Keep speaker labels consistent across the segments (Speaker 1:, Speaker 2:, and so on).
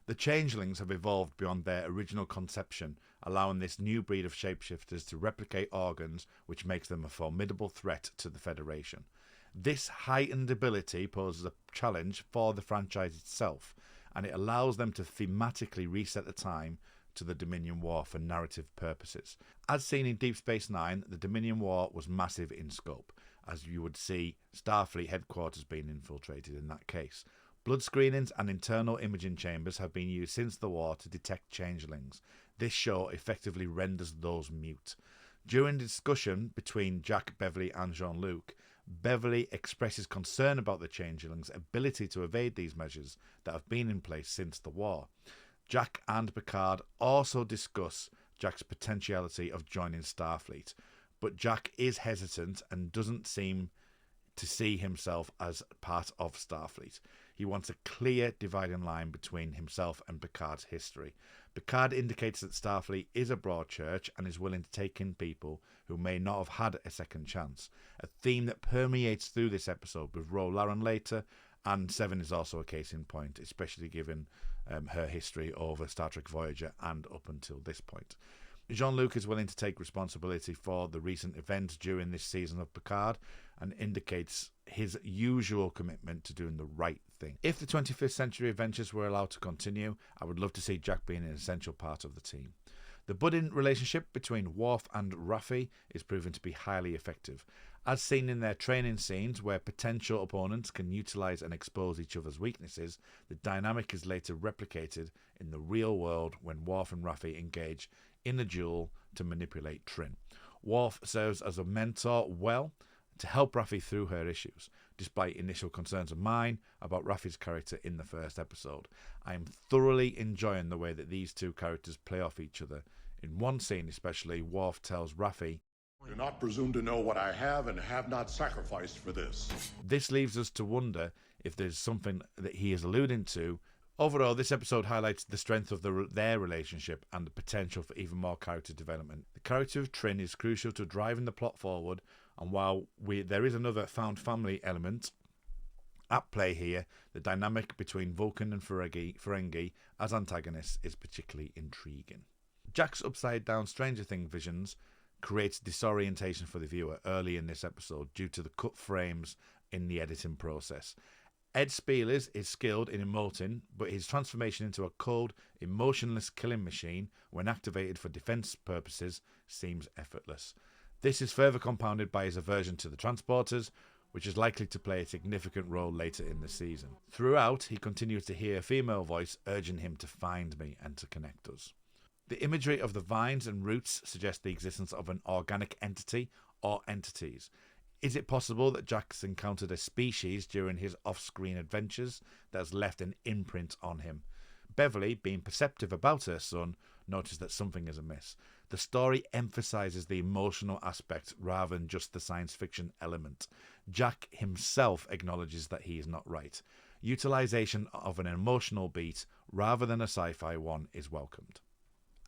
Speaker 1: The Changelings have evolved beyond their original conception, allowing this new breed of shapeshifters to replicate organs, which makes them a formidable threat to the Federation. This heightened ability poses a challenge for the franchise itself, and it allows them to thematically reset the time to the Dominion War for narrative purposes. As seen in Deep Space Nine, the Dominion War was massive in scope, as you would see Starfleet headquarters being infiltrated in that case. Blood screenings and internal imaging chambers have been used since the war to detect changelings. This show effectively renders those mute. During the discussion between Jack, Beverly and Jean Luc, Beverly expresses concern about the changelings' ability to evade these measures that have been in place since the war. Jack and Picard also discuss Jack's potentiality of joining Starfleet, but Jack is hesitant and doesn't seem to see himself as part of Starfleet. He wants a clear dividing line between himself and Picard's history. Picard indicates that Starfleet is a broad church and is willing to take in people who may not have had a second chance, a theme that permeates through this episode with Ro Laren later, and Seven is also a case in point, especially given her history over Star Trek Voyager and up until this point. Jean Luc is willing to take responsibility for the recent events during this season of Picard and indicates his usual commitment to doing the right thing. If the 25th century adventures were allowed to continue, I would love to see Jack being an essential part of the team. The budding relationship between Worf and Raffi is proven to be highly effective, as seen in their training scenes where potential opponents can utilise and expose each other's weaknesses. The dynamic is later replicated in the real world when Worf and Raffi engage in a duel to manipulate Trin. Worf serves as a mentor to help Raffi through her issues, despite initial concerns of mine about Raffi's character in the first episode. I am thoroughly enjoying the way that these two characters play off each other. In one scene especially, Worf tells Raffi,
Speaker 2: "Do not presume to know what I have and have not sacrificed for this."
Speaker 1: This leaves us to wonder if there's something that he is alluding to. Overall, this episode highlights the strength of their relationship and the potential for even more character development. The character of Trin is crucial to driving the plot forward, and while there is another found family element at play here, the dynamic between Vulcan and Ferengi as antagonists is particularly intriguing. Jack's upside-down Stranger Things visions creates disorientation for the viewer early in this episode due to the cut frames in the editing process. Ed Spielers is skilled in emoting, but his transformation into a cold, emotionless killing machine, when activated for defense purposes, seems effortless. This is further compounded by his aversion to the transporters, which is likely to play a significant role later in the season. Throughout, he continues to hear a female voice urging him to find me and to connect us. The imagery of the vines and roots suggests the existence of an organic entity or entities. Is it possible that Jack's encountered a species during his off-screen adventures that has left an imprint on him? Beverly, being perceptive about her son, notices that something is amiss. The story emphasizes the emotional aspect rather than just the science fiction element. Jack himself acknowledges that he is not right. Utilization of an emotional beat rather than a sci-fi one is welcomed.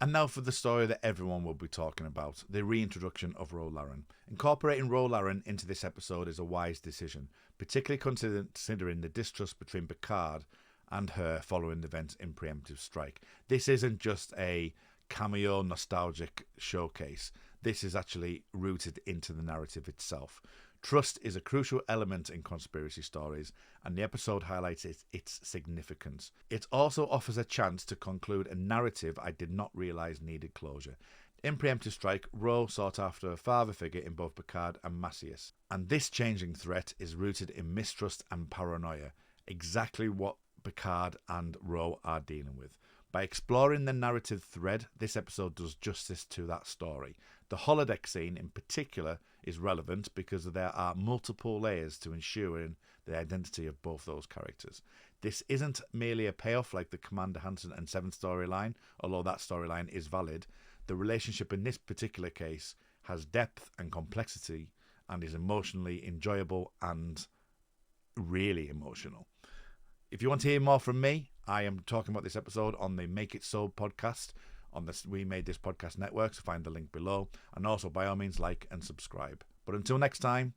Speaker 1: And now for the story that everyone will be talking about, the reintroduction of Ro Laren. Incorporating Ro Laren into this episode is a wise decision, particularly considering the distrust between Picard and her following the events in Preemptive Strike. This isn't just a cameo nostalgic showcase. This is actually rooted into the narrative itself. Trust is a crucial element in conspiracy stories, and the episode highlights its significance. It also offers a chance to conclude a narrative I did not realise needed closure. In Preemptive Strike, Ro sought after a father figure in both Picard and Macias, and this changing threat is rooted in mistrust and paranoia, exactly what Picard and Ro are dealing with. By exploring the narrative thread, this episode does justice to that story. The holodeck scene in particular is relevant because there are multiple layers to ensuring the identity of both those characters. This isn't merely a payoff like the Commander Hansen and Seven storyline, although that storyline is valid. The relationship in this particular case has depth and complexity and is emotionally enjoyable and really emotional. If you want to hear more from me, I am talking about this episode on the Make It So podcast on the We Made This Podcast network, so find the link below. And also, by all means, like and subscribe. But until next time,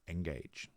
Speaker 1: engage.